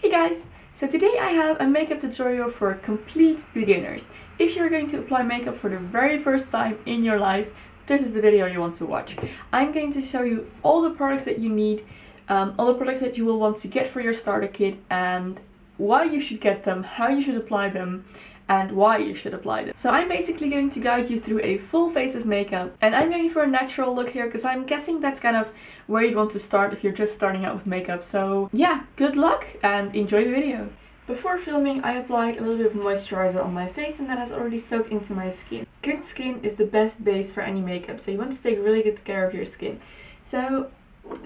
Hey guys! So today I have a makeup tutorial for complete beginners. If you're going to apply makeup for the very first time in your life, this is the video you want to watch. I'm going to show you all the products that you need, all the products that you will want to get for your starter kit, and why you should get them, how you should apply them, and why you should apply them. So I'm basically going to guide you through a full face of makeup, and I'm going for a natural look here because I'm guessing that's kind of where you'd want to start if you're just starting out with makeup. So yeah, good luck and enjoy the video. Before filming, I applied a little bit of moisturizer on my face and that has already soaked into my skin. Good skin is the best base for any makeup, so you want to take really good care of your skin. So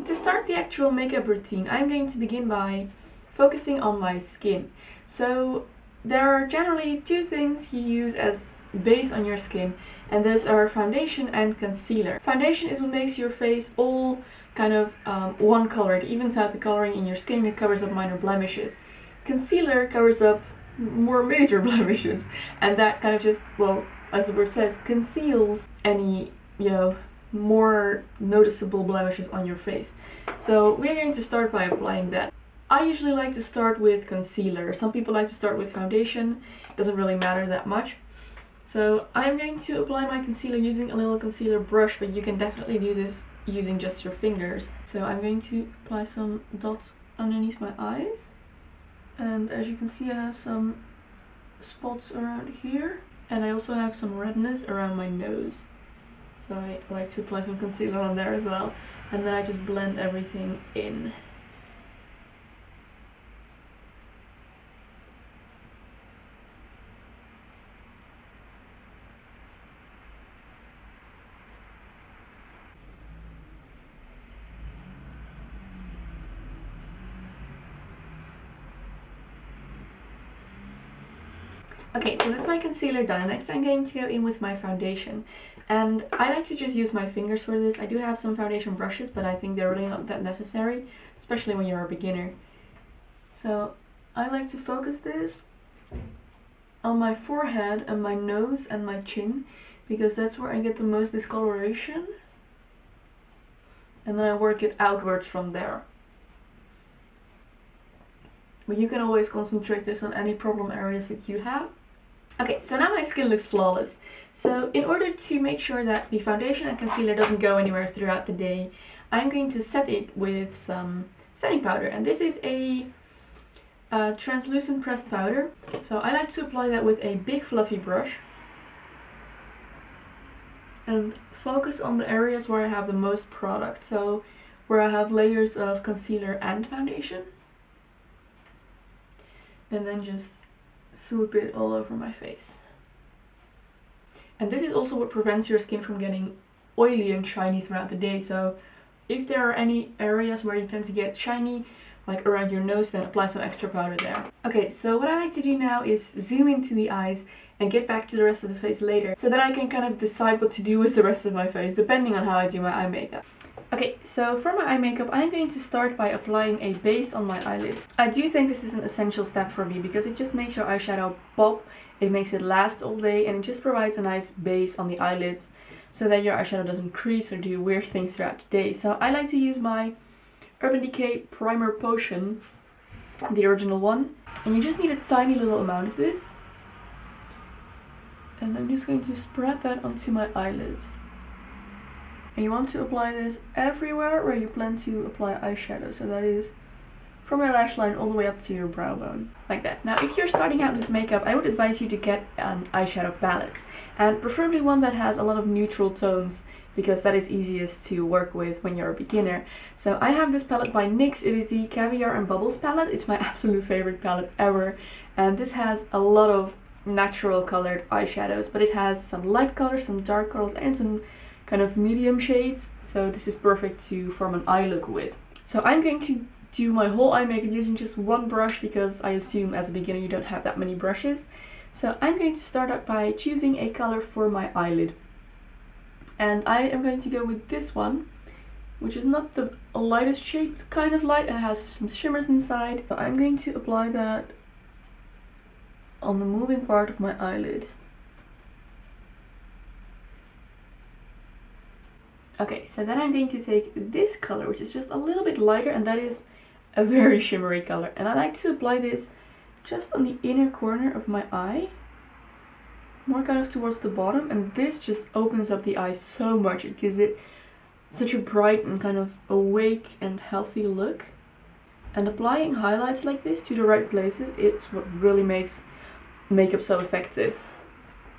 to start the actual makeup routine, I'm going to begin by focusing on my skin. So there are generally two things you use as base on your skin, and those are foundation and concealer. Foundation is what makes your face all kind of one color. It evens out the coloring in your skin, it covers up minor blemishes. Concealer covers up more major blemishes, and that kind of just, well, as the word says, conceals any, more noticeable blemishes on your face. So we're going to start by applying that. I usually like to start with concealer. Some people like to start with foundation. It doesn't really matter that much. So I'm going to apply my concealer using a little concealer brush, but you can definitely do this using just your fingers. So I'm going to apply some dots underneath my eyes. And as you can see, I have some spots around here. And I also have some redness around my nose. So I like to apply some concealer on there as well. And then I just blend everything in. Okay, so that's my concealer done. Next I'm going to go in with my foundation. And I like to just use my fingers for this. I do have some foundation brushes, but I think they're really not that necessary, especially when you're a beginner. So I like to focus this on my forehead and my nose and my chin, because that's where I get the most discoloration. And then I work it outwards from there. But you can always concentrate this on any problem areas that you have. Okay, so now my skin looks flawless. So in order to make sure that the foundation and concealer doesn't go anywhere throughout the day, I'm going to set it with some setting powder. And this is a translucent pressed powder. So I like to apply that with a big fluffy brush. And focus on the areas where I have the most product. So where I have layers of concealer and foundation. And then just swoop it all over my face. And this is also what prevents your skin from getting oily and shiny throughout the day. So if there are any areas where you tend to get shiny, like around your nose, then apply some extra powder there. Okay, so what I like to do now is zoom into the eyes and get back to the rest of the face later, so that I can kind of decide what to do with the rest of my face, depending on how I do my eye makeup. Okay, so for my eye makeup, I'm going to start by applying a base on my eyelids. I do think this is an essential step for me because it just makes your eyeshadow pop, it makes it last all day, and it just provides a nice base on the eyelids so that your eyeshadow doesn't crease or do weird things throughout the day. So I like to use my Urban Decay Primer Potion, the original one, and you just need a tiny little amount of this. And I'm just going to spread that onto my eyelids. And you want to apply this everywhere where you plan to apply eyeshadow. So that is from your lash line all the way up to your brow bone. Like that. Now if you're starting out with makeup, I would advise you to get an eyeshadow palette. And preferably one that has a lot of neutral tones, because that is easiest to work with when you're a beginner. So I have this palette by NYX. It is the Caviar and Bubbles palette. It's my absolute favorite palette ever. And this has a lot of natural colored eyeshadows, but it has some light colors, some dark colors, and some kind of medium shades, so this is perfect to form an eye look with. So I'm going to do my whole eye makeup using just one brush, because I assume as a beginner you don't have that many brushes. So I'm going to start out by choosing a color for my eyelid. And I am going to go with this one, which is not the lightest shade, kind of light, and it has some shimmers inside. So I'm going to apply that on the moving part of my eyelid. Okay, so then I'm going to take this color, which is just a little bit lighter, and that is a very shimmery color. And I like to apply this just on the inner corner of my eye, more kind of towards the bottom, and this just opens up the eye so much. It gives it such a bright and kind of awake and healthy look. And applying highlights like this to the right places, it's what really makes makeup so effective.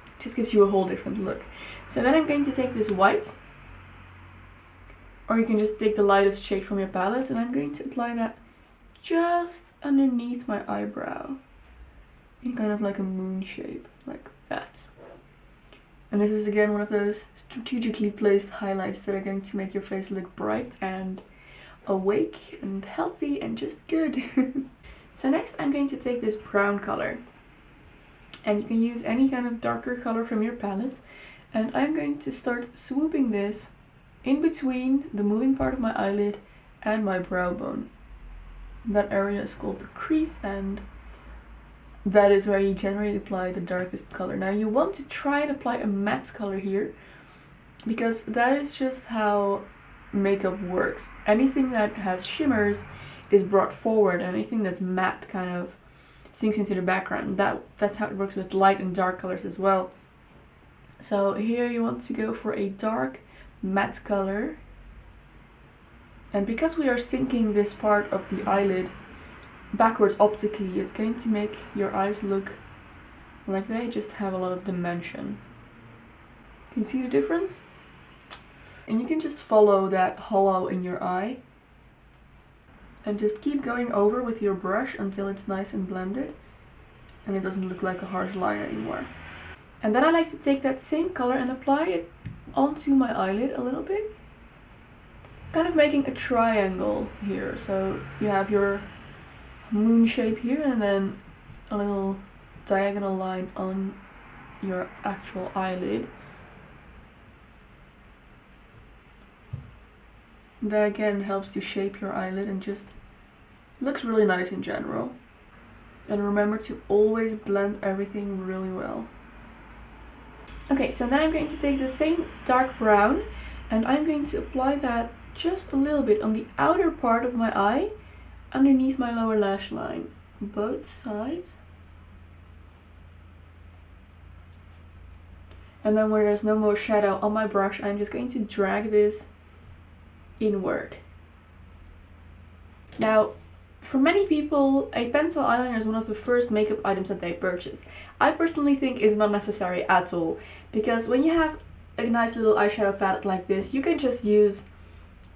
It just gives you a whole different look. So then I'm going to take this white, or you can just take the lightest shade from your palette, and I'm going to apply that just underneath my eyebrow in kind of like a moon shape, like that. And this is again one of those strategically placed highlights that are going to make your face look bright and awake and healthy and just good. So next I'm going to take this brown color, and you can use any kind of darker color from your palette, and I'm going to start swooping this in between the moving part of my eyelid and my brow bone. That area is called the crease, and that is where you generally apply the darkest color. Now you want to try and apply a matte color here, because that is just how makeup works. Anything that has shimmers is brought forward, and anything that's matte kind of sinks into the background. That's how it works with light and dark colors as well. So here you want to go for a dark matte color, and because we are sinking this part of the eyelid backwards optically, it's going to make your eyes look like they just have a lot of dimension. Can you see the difference? And you can just follow that hollow in your eye and just keep going over with your brush until it's nice and blended and it doesn't look like a harsh line anymore. And then I like to take that same color and apply it onto my eyelid a little bit, kind of making a triangle here. So you have your moon shape here and then a little diagonal line on your actual eyelid. That again helps to shape your eyelid and just looks really nice in general. And remember to always blend everything really well. Okay, so then I'm going to take the same dark brown and I'm going to apply that just a little bit on the outer part of my eye, underneath my lower lash line, both sides. And then where there's no more shadow on my brush, I'm just going to drag this inward. Now, for many people, a pencil eyeliner is one of the first makeup items that they purchase. I personally think it's not necessary at all, because when you have a nice little eyeshadow palette like this, you can just use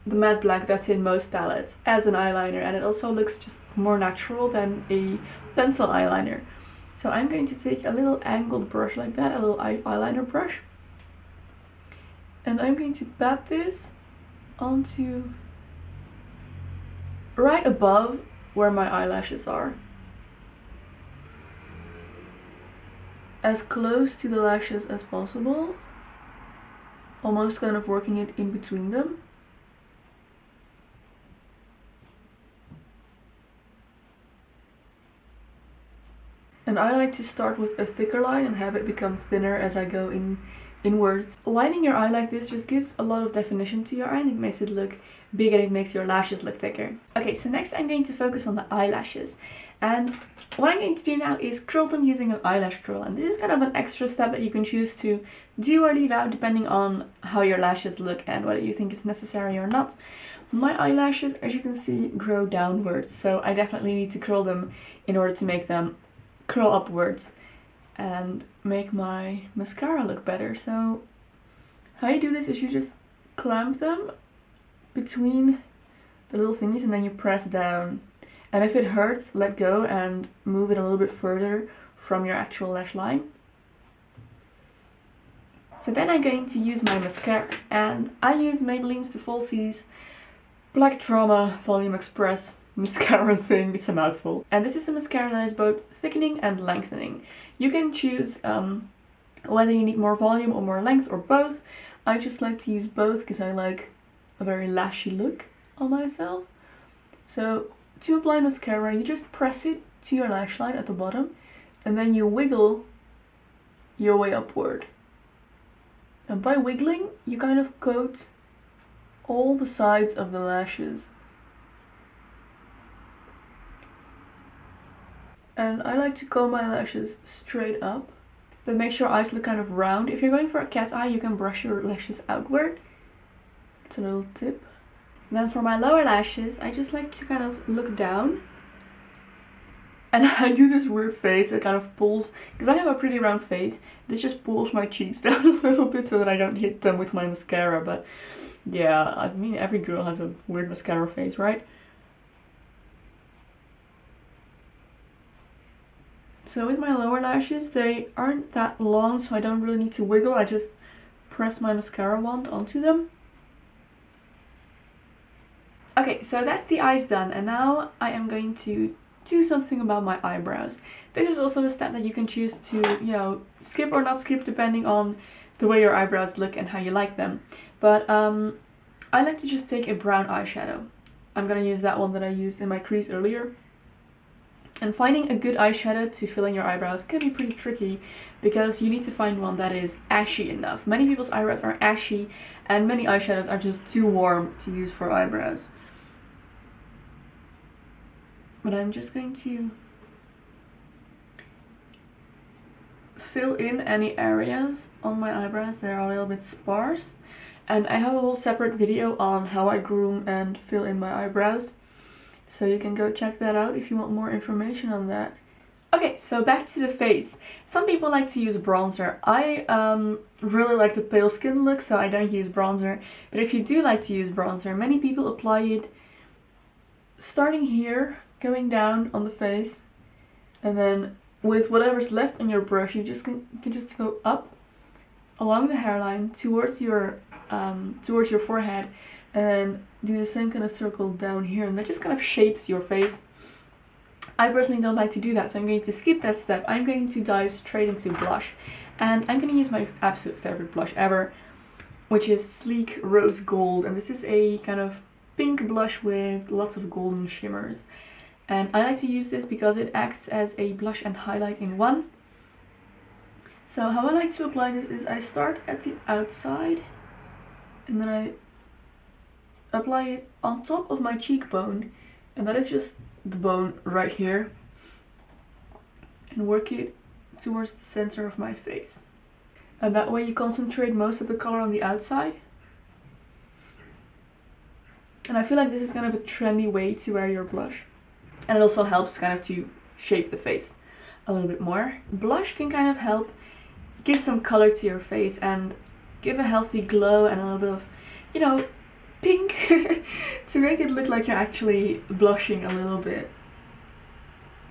the matte black that's in most palettes as an eyeliner, and it also looks just more natural than a pencil eyeliner. So I'm going to take a little angled brush like that, a little eyeliner brush, and I'm going to pat this onto right above where my eyelashes are, as close to the lashes as possible, almost kind of working it in between them. And I like to start with a thicker line and have it become thinner as I go inwards. Lining your eye like this just gives a lot of definition to your eye and it makes it look big and it makes your lashes look thicker. Okay, so next I'm going to focus on the eyelashes. And what I'm going to do now is curl them using an eyelash curl. And this is kind of an extra step that you can choose to do or leave out depending on how your lashes look and whether you think it's necessary or not. My eyelashes, as you can see, grow downwards, so I definitely need to curl them in order to make them curl upwards and make my mascara look better. So how you do this is you just clamp them between the little thingies and then you press down. And if it hurts, let go and move it a little bit further from your actual lash line. So then I'm going to use my mascara, and I use Maybelline's the Falsies Black Drama Volume Express mascara thing. It's a mouthful. And this is a mascara that is both thickening and lengthening. You can choose whether you need more volume or more length or both. I just like to use both because I like a very lashy look on myself. So to apply mascara, you just press it to your lash line at the bottom and then you wiggle your way upward. And by wiggling, you kind of coat all the sides of the lashes. And I like to comb my lashes straight up. That makes your eyes look kind of round. If you're going for a cat eye, you can brush your lashes outward. It's a little tip. And then for my lower lashes, I just like to kind of look down. And I do this weird face that kind of pulls, because I have a pretty round face, this just pulls my cheeks down a little bit so that I don't hit them with my mascara. But yeah, I mean, every girl has a weird mascara face, right? So with my lower lashes, they aren't that long, so I don't really need to wiggle. I just press my mascara wand onto them. Okay, so that's the eyes done, and now I am going to do something about my eyebrows. This is also a step that you can choose to, you know, skip or not skip depending on the way your eyebrows look and how you like them. But I like to just take a brown eyeshadow. I'm gonna use that one that I used in my crease earlier. And finding a good eyeshadow to fill in your eyebrows can be pretty tricky because you need to find one that is ashy enough. Many people's eyebrows are ashy and many eyeshadows are just too warm to use for eyebrows. But I'm just going to fill in any areas on my eyebrows that are a little bit sparse. And I have a whole separate video on how I groom and fill in my eyebrows. So you can go check that out if you want more information on that. Okay, so back to the face. Some people like to use bronzer. I really like the pale skin look, so I don't use bronzer. But if you do like to use bronzer, many people apply it starting here, going down on the face, and then with whatever's left on your brush, you can just go up along the hairline towards your forehead, and then do the same kind of circle down here, and that just kind of shapes your face. I personally don't like to do that, so I'm going to skip that step. I'm going to dive straight into blush, and I'm going to use my absolute favorite blush ever, which is Sleek Rose Gold, and this is a kind of pink blush with lots of golden shimmers. And I like to use this because it acts as a blush and highlight in one. So how I like to apply this is I start at the outside, and then I apply it on top of my cheekbone, and that is just the bone right here, and work it towards the center of my face. And that way you concentrate most of the color on the outside. And I feel like this is kind of a trendy way to wear your blush. And it also helps kind of to shape the face a little bit more. Blush can kind of help give some color to your face and give a healthy glow and a little bit of, you know, pink to make it look like you're actually blushing a little bit.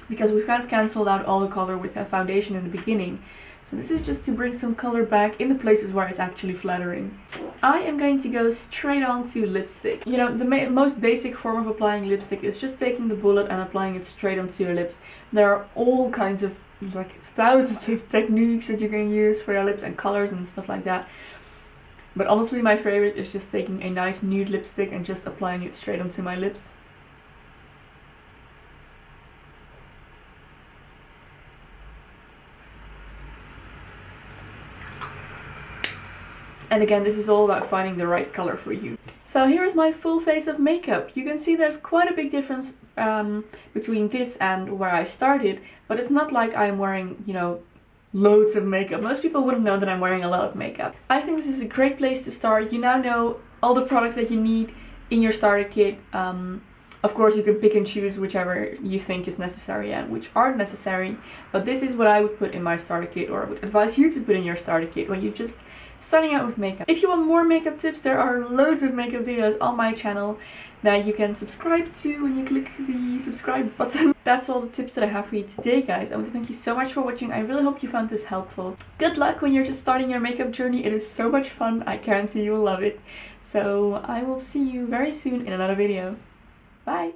Because we've kind of cancelled out all the color with a foundation in the beginning. So this is just to bring some color back in the places where it's actually flattering. I am going to go straight on to lipstick. You know, the most basic form of applying lipstick is just taking the bullet and applying it straight onto your lips. There are all kinds of, like, thousands of techniques that you can use for your lips and colors and stuff like that. But honestly, my favorite is just taking a nice nude lipstick and just applying it straight onto my lips. And again, this is all about finding the right color for you. So here is my full face of makeup. You can see there's quite a big difference between this and where I started, but it's not like I'm wearing, you know, loads of makeup. Most people wouldn't know that I'm wearing a lot of makeup. I think this is a great place to start. You now know all the products that you need in your starter kit. Of course, you can pick and choose whichever you think is necessary and which aren't necessary, but this is what I would put in my starter kit, or I would advise you to put in your starter kit when you're just starting out with makeup. If you want more makeup tips, there are loads of makeup videos on my channel that you can subscribe to when you click the subscribe button. That's all the tips that I have for you today, guys. I want to thank you so much for watching. I really hope you found this helpful. Good luck when you're just starting your makeup journey. It is so much fun. I guarantee you will love it. So I will see you very soon in another video. Bye!